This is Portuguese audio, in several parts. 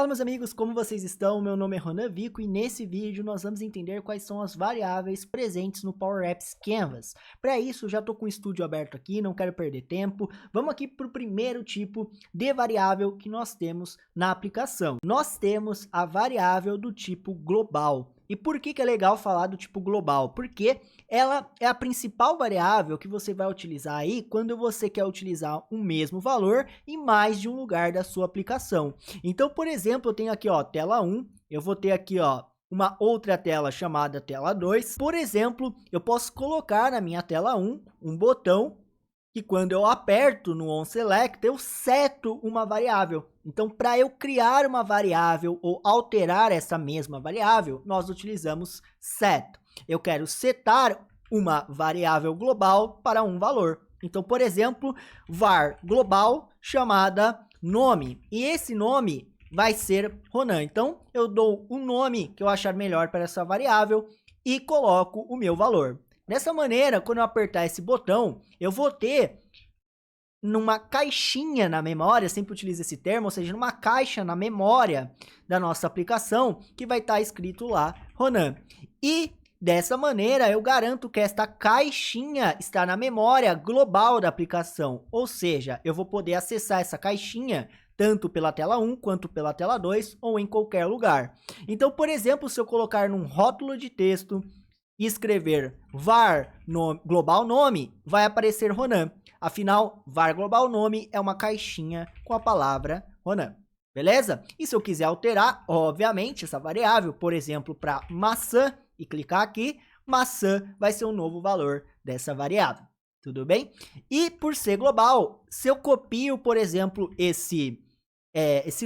Fala meus amigos, como vocês estão? Meu nome é Ronan Vico e nesse vídeo nós vamos entender quais são as variáveis presentes no Power Apps Canvas. Para isso, já estou com o estúdio aberto aqui, não quero perder tempo. Vamos aqui para o primeiro tipo de variável que nós temos na aplicação. Nós temos a variável do tipo global. E por que é legal falar do tipo global? Porque ela é a principal variável que você vai utilizar aí quando você quer utilizar o mesmo valor em mais de um lugar da sua aplicação. Então, por exemplo, eu tenho aqui, ó, tela 1, eu vou ter aqui, ó, uma outra tela chamada tela 2. Por exemplo, eu posso colocar na minha tela 1 um botão que quando eu aperto no onSelect, eu seto uma variável. Então, para eu criar uma variável ou alterar essa mesma variável, nós utilizamos set. Eu quero setar uma variável global para um valor. Então, por exemplo, var global chamada nome. E esse nome vai ser Ronan. Então, eu dou o nome que eu achar melhor para essa variável e coloco o meu valor. Dessa maneira, quando eu apertar esse botão, eu vou ter numa caixinha na memória, sempre utilizo esse termo, ou seja, numa caixa na memória da nossa aplicação, que vai estar escrito lá Ronan. E dessa maneira, eu garanto que esta caixinha está na memória global da aplicação, ou seja, eu vou poder acessar essa caixinha tanto pela tela 1 quanto pela tela 2 ou em qualquer lugar. Então, por exemplo, se eu colocar num rótulo de texto e escrever var global nome, vai aparecer Ronan. Afinal, var global nome é uma caixinha com a palavra Ronan. Beleza? E se eu quiser alterar, obviamente, essa variável, por exemplo, para maçã, e clicar aqui, maçã vai ser um novo valor dessa variável. Tudo bem? E por ser global, se eu copio, por exemplo, esse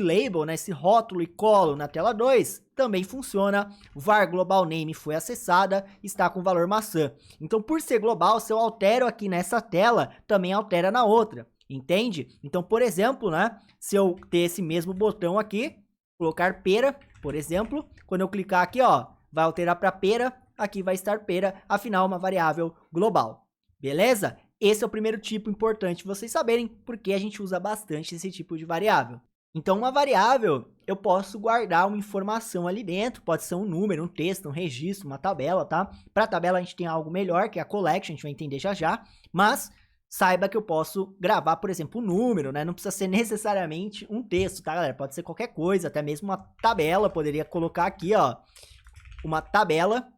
label, né, esse rótulo e colo na tela 2, também funciona. Var global name foi acessada, está com valor maçã. Então, por ser global, se eu altero aqui nessa tela, também altera na outra. Entende? Então, por exemplo, né, se eu ter esse mesmo botão aqui, colocar pera, por exemplo, quando eu clicar aqui, ó, vai alterar para pera, aqui vai estar pera, afinal, uma variável global. Beleza? Esse é o primeiro tipo importante vocês saberem, porque a gente usa bastante esse tipo de variável. Então, uma variável, eu posso guardar uma informação ali dentro, pode ser um número, um texto, um registro, uma tabela, tá? Para a tabela a gente tem algo melhor, que é a collection, a gente vai entender já já, mas saiba que eu posso gravar, por exemplo, um número, né? Não precisa ser necessariamente um texto, tá, galera? Pode ser qualquer coisa, até mesmo uma tabela, poderia colocar aqui, ó, uma tabela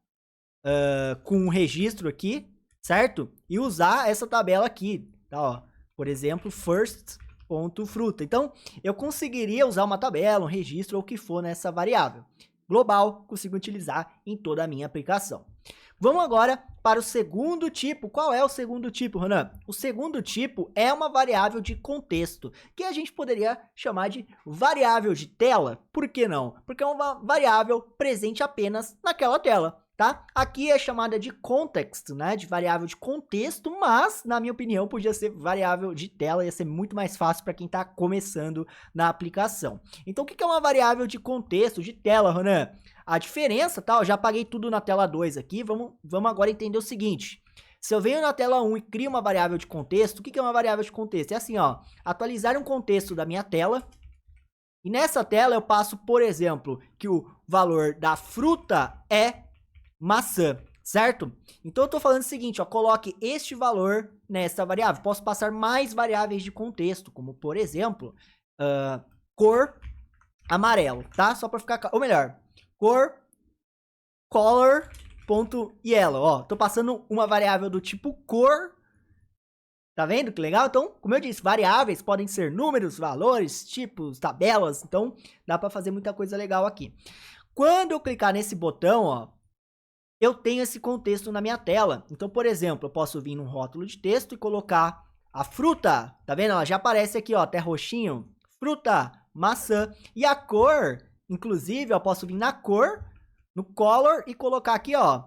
com um registro aqui, certo? E usar essa tabela aqui, tá, ó, por exemplo, first.fruta. Então, eu conseguiria usar uma tabela, um registro ou o que for nessa variável. Global, consigo utilizar em toda a minha aplicação. Vamos agora para o segundo tipo. Qual é o segundo tipo, Ronan? O segundo tipo é uma variável de contexto, que a gente poderia chamar de variável de tela. Por que não? Porque é uma variável presente apenas naquela tela. Tá? Aqui é chamada de context, né? De variável de contexto, mas, na minha opinião, podia ser variável de tela, ia ser muito mais fácil para quem está começando na aplicação. Então, o que é uma variável de contexto, de tela, Ronan? A diferença, tá? Eu já apaguei tudo na tela 2 aqui, vamos agora entender o seguinte. Se eu venho na tela 1 e crio uma variável de contexto, o que é uma variável de contexto? É assim, ó, atualizar um contexto da minha tela, e nessa tela eu passo, por exemplo, que o valor da fruta é maçã, certo? Então eu tô falando o seguinte, ó, coloque este valor nessa variável. Posso passar mais variáveis de contexto, como por exemplo, cor amarelo, tá? Só para ficar, ou melhor, cor color.yellow, ó, tô passando uma variável do tipo cor. Tá vendo que legal? Então, como eu disse, variáveis podem ser números, valores, tipos, tabelas, então dá para fazer muita coisa legal aqui. Quando eu clicar nesse botão, ó, eu tenho esse contexto na minha tela. Então, por exemplo, eu posso vir num rótulo de texto e colocar a fruta. Tá vendo? Ela já aparece aqui, ó, até roxinho. Fruta, maçã. E a cor, inclusive, eu posso vir na cor, no color, e colocar aqui, ó,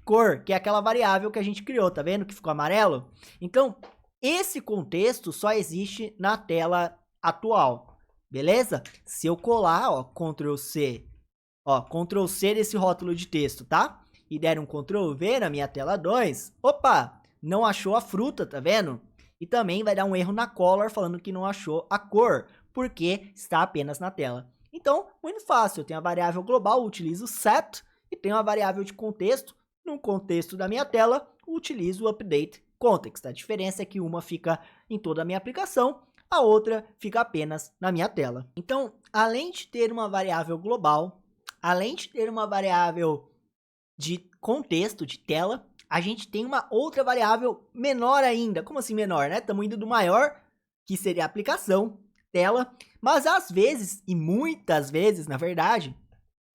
cor, que é aquela variável que a gente criou, tá vendo? Que ficou amarelo. Então, esse contexto só existe na tela atual. Beleza? Se eu colar, ó, Ctrl C, ó, Ctrl C desse rótulo de texto, tá? E der um Ctrl V na minha tela 2, opa, não achou a fruta, tá vendo? E também vai dar um erro na color falando que não achou a cor, porque está apenas na tela Então, muito fácil, eu tenho a variável global, utilizo set, e tenho a variável de contexto, no contexto da minha tela, utilizo o update context. A diferença é que uma fica em toda a minha aplicação, a outra fica apenas na minha tela. Então, além de ter uma variável global, além de ter uma variável de contexto, de tela, a gente tem uma outra variável menor ainda. Como assim menor, né? Estamos indo do maior, que seria a aplicação, tela, mas às vezes, e muitas vezes, na verdade,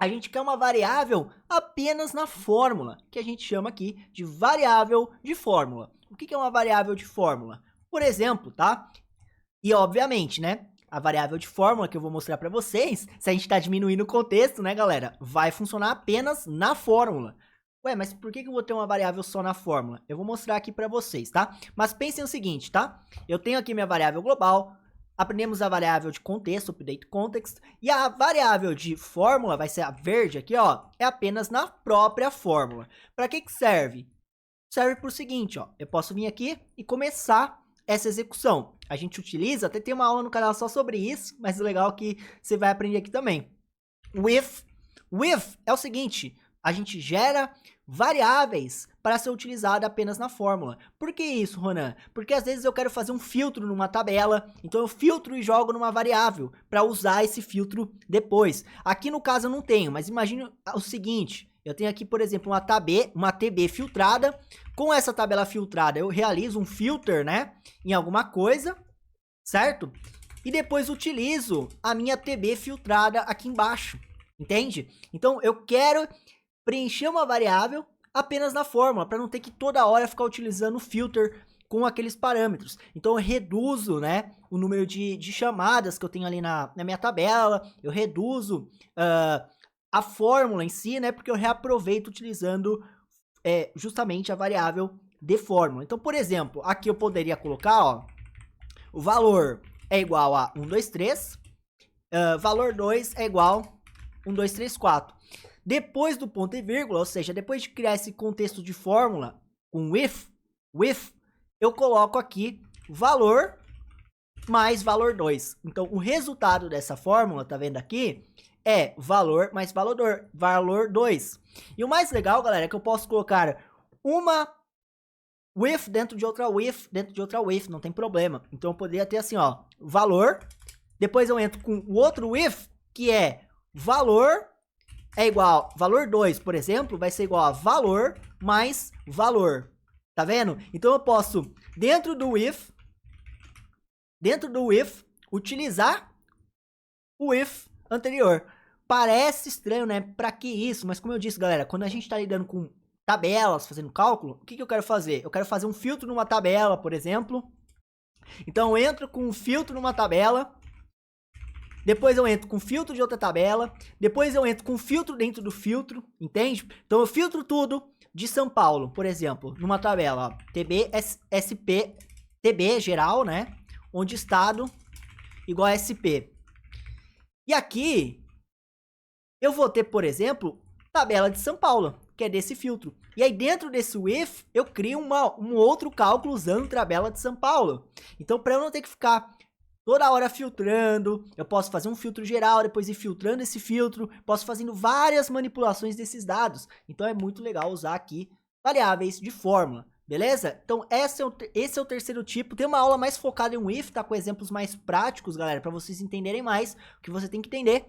a gente quer uma variável apenas na fórmula, que a gente chama aqui de variável de fórmula. O que é uma variável de fórmula? Por exemplo, tá? E obviamente, né? A variável de fórmula que eu vou mostrar para vocês, se a gente está diminuindo o contexto, né, galera? Vai funcionar apenas na fórmula. Ué, mas por que eu vou ter uma variável só na fórmula? Eu vou mostrar aqui para vocês, tá? Mas pensem o seguinte, tá? Eu tenho aqui minha variável global, aprendemos a variável de contexto, update context, e a variável de fórmula, vai ser a verde aqui, ó, é apenas na própria fórmula. Para que serve? Serve para o seguinte, ó, eu posso vir aqui e começar essa execução. A gente utiliza, até tem uma aula no canal só sobre isso, mas é legal que você vai aprender aqui também. With é o seguinte, a gente gera variáveis para ser utilizada apenas na fórmula. Por que isso, Ronan? Porque às vezes eu quero fazer um filtro numa tabela, então eu filtro e jogo numa variável para usar esse filtro depois. Aqui no caso eu não tenho, mas imagine o seguinte, eu tenho aqui, por exemplo, uma TB filtrada. Com essa tabela filtrada, eu realizo um filter, né, em alguma coisa, certo? E depois utilizo a minha TB filtrada aqui embaixo, entende? Então, eu quero preencher uma variável apenas na fórmula, para não ter que toda hora ficar utilizando o filter com aqueles parâmetros. Então, eu reduzo, né, o número de chamadas que eu tenho ali na minha tabela, eu reduzo a fórmula em si, né, porque eu reaproveito utilizando justamente a variável de fórmula. Então, por exemplo, aqui eu poderia colocar, ó, o valor é igual a 1, 2, 3, valor 2 é igual a 1, 2, 3, 4. Depois do ponto e vírgula, ou seja, depois de criar esse contexto de fórmula com with, eu coloco aqui valor mais valor 2. Então, o resultado dessa fórmula, tá vendo aqui, é valor mais valor 2. E o mais legal, galera, é que eu posso colocar uma with dentro de outra with, não tem problema. Então, eu poderia ter assim, ó, valor, depois eu entro com o outro with, que é valor é igual, valor 2, por exemplo, vai ser igual a valor mais valor. Tá vendo? Então, eu posso, dentro do with, utilizar o with anterior. Parece estranho, né? Pra que isso? Mas como eu disse, galera, quando a gente tá lidando com tabelas, fazendo cálculo, o que eu quero fazer? Eu quero fazer um filtro numa tabela, por exemplo. Então, eu entro com um filtro numa tabela. Depois eu entro com filtro de outra tabela. Depois eu entro com filtro dentro do filtro, entende? Então, eu filtro tudo de São Paulo, por exemplo, numa tabela, ó, TB, SP, TB geral, né? Onde estado igual a SP. E aqui, eu vou ter, por exemplo, tabela de São Paulo, que é desse filtro. E aí, dentro desse if, eu crio um outro cálculo usando tabela de São Paulo. Então, para eu não ter que ficar toda hora filtrando, eu posso fazer um filtro geral, depois ir filtrando esse filtro, posso fazendo várias manipulações desses dados. Então, é muito legal usar aqui variáveis de fórmula. Beleza? Então, esse é o terceiro tipo. Tem uma aula mais focada em um if, tá? Com exemplos mais práticos, galera, para vocês entenderem mais. O que você tem que entender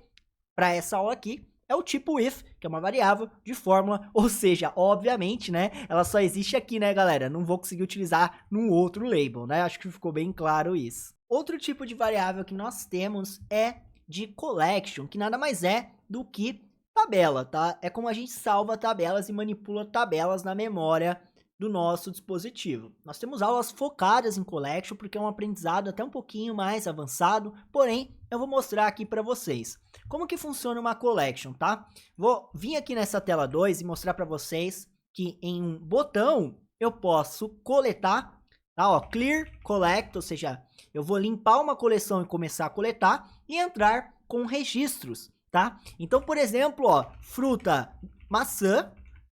para essa aula aqui é o tipo if, que é uma variável de fórmula. Ou seja, obviamente, né? Ela só existe aqui, né, galera? Não vou conseguir utilizar num outro label, né? Acho que ficou bem claro isso. Outro tipo de variável que nós temos é de collection, que nada mais é do que tabela, tá? É como a gente salva tabelas e manipula tabelas na memória do nosso dispositivo. Nós temos aulas focadas em collection, porque é um aprendizado até um pouquinho mais avançado, porém, eu vou mostrar aqui para vocês como que funciona uma collection, tá? Vou vir aqui nessa tela 2 e mostrar para vocês que em um botão eu posso coletar, tá? Ó, clear collect, ou seja, eu vou limpar uma coleção e começar a coletar e entrar com registros, tá? Então, por exemplo, ó, fruta maçã.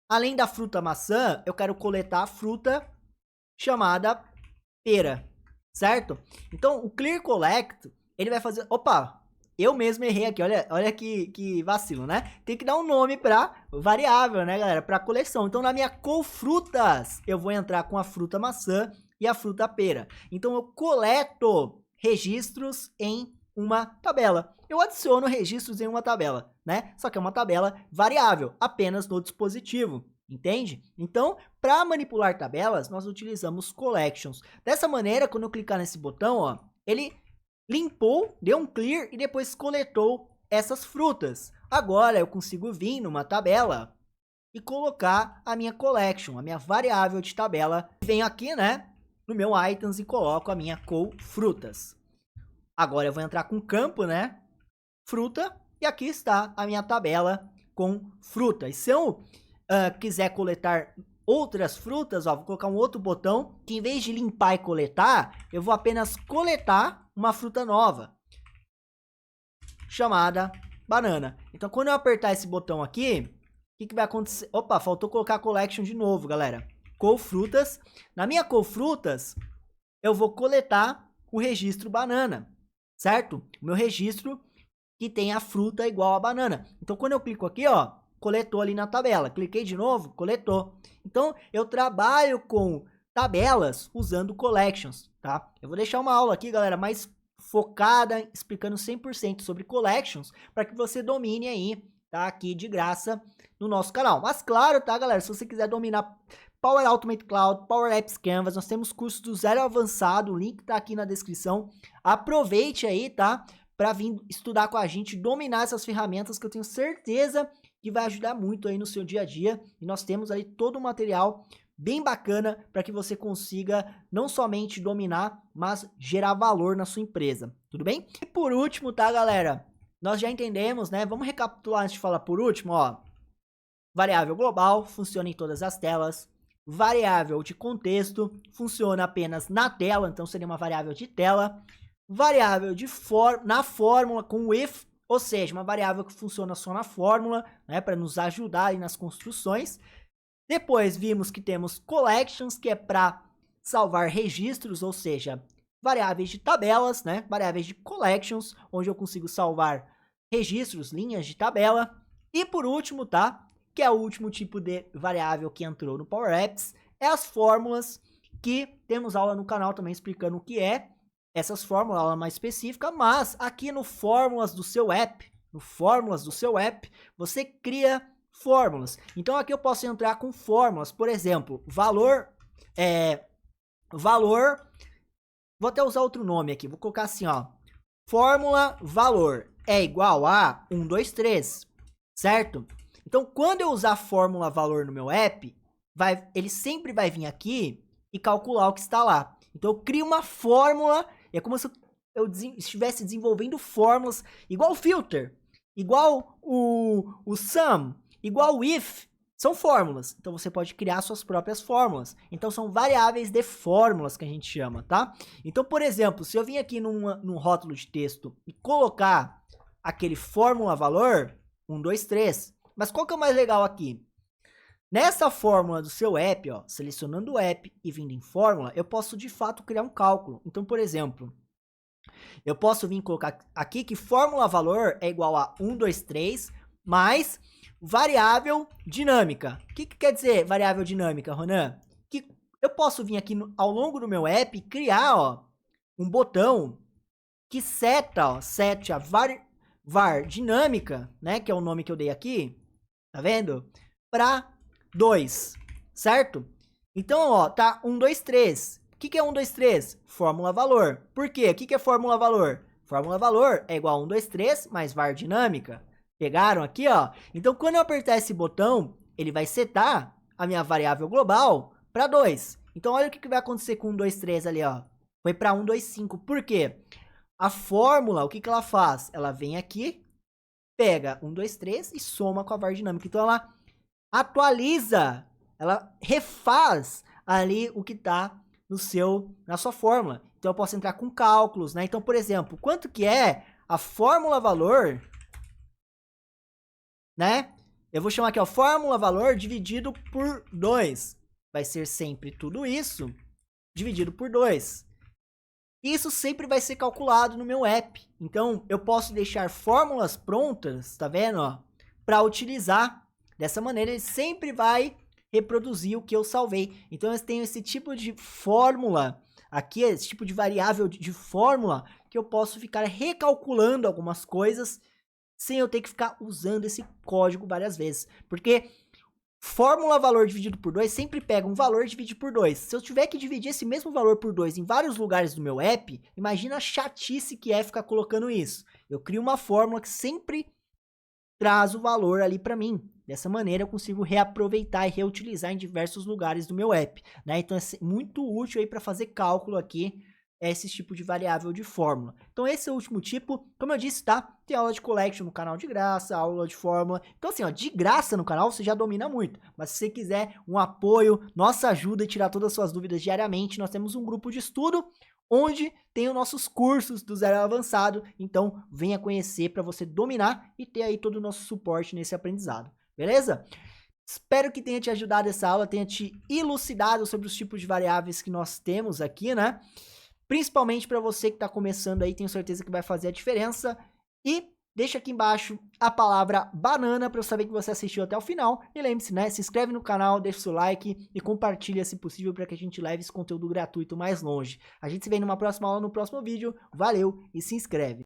Além da fruta maçã, eu quero coletar a fruta chamada pera, certo? Então, o clear collect, ele vai fazer... Opa! Eu mesmo errei aqui, olha que vacilo, né? Tem que dar um nome pra variável, né, galera? Pra coleção. Então, na minha colfrutas, eu vou entrar com a fruta maçã e a fruta pera. Então, eu coleto registros em uma tabela. Eu adiciono registros em uma tabela, né? Só que é uma tabela variável, apenas no dispositivo. Entende? Então, para manipular tabelas, nós utilizamos collections. Dessa maneira, quando eu clicar nesse botão, ó, ele limpou, deu um clear e depois coletou essas frutas. Agora eu consigo vir numa tabela e colocar a minha collection, a minha variável de tabela. Venho aqui, né, no meu items e coloco a minha frutas. Agora eu vou entrar com campo, né, fruta, e aqui está a minha tabela com fruta. E se eu quiser coletar outras frutas, ó, vou colocar um outro botão que em vez de limpar e coletar, eu vou apenas coletar uma fruta nova chamada banana. Então, quando eu apertar esse botão aqui, o que vai acontecer? Opa, faltou colocar collection de novo, galera. Colfrutas. Na minha colfrutas, eu vou coletar o registro banana, certo? O meu registro que tem a fruta igual a banana. Então, quando eu clico aqui, ó, coletou ali na tabela. Cliquei de novo, coletou. Então, eu trabalho com tabelas usando collections, tá? Eu vou deixar uma aula aqui, galera, mais focada, explicando 100% sobre collections, para que você domine aí, tá? Aqui de graça no nosso canal. Mas claro, tá, galera, se você quiser dominar Power Automate Cloud, Power Apps Canvas, nós temos cursos do zero avançado, o link tá aqui na descrição. Aproveite aí, tá? Para vir estudar com a gente, dominar essas ferramentas que eu tenho certeza que vai ajudar muito aí no seu dia a dia. E nós temos aí todo o material bem bacana para que você consiga não somente dominar, mas gerar valor na sua empresa, tudo bem? E por último, tá, galera? Nós já entendemos, né? Vamos recapitular antes de falar por último, ó. Variável global funciona em todas as telas. Variável de contexto funciona apenas na tela, então seria uma variável de tela. Variável de na fórmula com o if, ou seja, uma variável que funciona só na fórmula, né, para nos ajudar aí nas construções. Depois vimos que temos collections, que é para salvar registros, ou seja, variáveis de tabelas, né? Variáveis de collections, onde eu consigo salvar registros, linhas de tabela. E por último, tá? Que é o último tipo de variável que entrou no Power Apps, é as fórmulas, que temos aula no canal também explicando o que é essas fórmulas, aula mais específica, mas aqui no Fórmulas do seu app, você cria fórmulas. Então aqui eu posso entrar com fórmulas, por exemplo, valor, vou até usar outro nome aqui, vou colocar assim, ó, fórmula valor é igual a 1, 2, 3, certo? Então quando eu usar fórmula valor no meu app, ele sempre vai vir aqui e calcular o que está lá. Então eu crio uma fórmula, é como se eu estivesse desenvolvendo fórmulas, igual o filter, igual o sum, igual o if, são fórmulas. Então você pode criar suas próprias fórmulas. Então são variáveis de fórmulas que a gente chama, tá? Então, por exemplo, se eu vim aqui num rótulo de texto e colocar aquele fórmula valor, 1, 2, 3, mas qual que é o mais legal aqui? Nessa fórmula do seu app, ó, selecionando o app e vindo em fórmula, eu posso de fato criar um cálculo. Então, por exemplo, eu posso vir colocar aqui que fórmula valor é igual a 1, 2, 3 mais variável dinâmica. O que quer dizer variável dinâmica, Ronan? Que eu posso vir aqui ao longo do meu app e criar, ó, um botão que seta a var dinâmica, né, que é o nome que eu dei aqui, tá vendo? Para 2, certo? Então, ó, tá 1, 2, 3. O que é 1, 2, 3? Fórmula valor. Por quê? O que é fórmula valor? Fórmula valor é igual a 1, 2, 3 mais var dinâmica. Pegaram aqui, ó? Então, quando eu apertar esse botão, ele vai setar a minha variável global para 2. Então, olha o que vai acontecer com 1, 2, 3 ali, ó. Foi para 1, 2, 5. Por quê? A fórmula, o que ela faz? Ela vem aqui, pega 1, 2, 3 e soma com a var dinâmica. Então, ela atualiza, ela refaz ali o que está na sua fórmula. Então, eu posso entrar com cálculos, né? Então, por exemplo, quanto que é a fórmula valor, né? Eu vou chamar aqui, ó, fórmula valor dividido por 2. Vai ser sempre tudo isso dividido por 2. Isso sempre vai ser calculado no meu app. Então, eu posso deixar fórmulas prontas, tá vendo, ó, para utilizar. Dessa maneira, ele sempre vai reproduzir o que eu salvei. Então, eu tenho esse tipo de fórmula aqui, esse tipo de variável de fórmula, que eu posso ficar recalculando algumas coisas sem eu ter que ficar usando esse código várias vezes. Porque fórmula valor dividido por 2 sempre pega um valor e divide por 2. Se eu tiver que dividir esse mesmo valor por 2 em vários lugares do meu app, imagina a chatice que é ficar colocando isso. Eu crio uma fórmula que sempre traz o valor ali para mim. Dessa maneira eu consigo reaproveitar e reutilizar em diversos lugares do meu app, né? Então é muito útil aí para fazer cálculo aqui, esse tipo de variável de fórmula. Então esse é o último tipo, como eu disse, tá? Tem aula de collection no canal de graça, aula de fórmula. Então assim, ó, de graça no canal você já domina muito. Mas se você quiser um apoio, nossa ajuda e tirar todas as suas dúvidas diariamente, nós temos um grupo de estudo onde tem os nossos cursos do zero ao avançado. Então venha conhecer para você dominar e ter aí todo o nosso suporte nesse aprendizado. Beleza? Espero que tenha te ajudado essa aula, tenha te elucidado sobre os tipos de variáveis que nós temos aqui, né? Principalmente para você que está começando aí, tenho certeza que vai fazer a diferença. E deixa aqui embaixo a palavra banana para eu saber que você assistiu até o final. E lembre-se, né? Se inscreve no canal, deixa o seu like e compartilha se possível para que a gente leve esse conteúdo gratuito mais longe. A gente se vê numa próxima aula, no próximo vídeo. Valeu e se inscreve!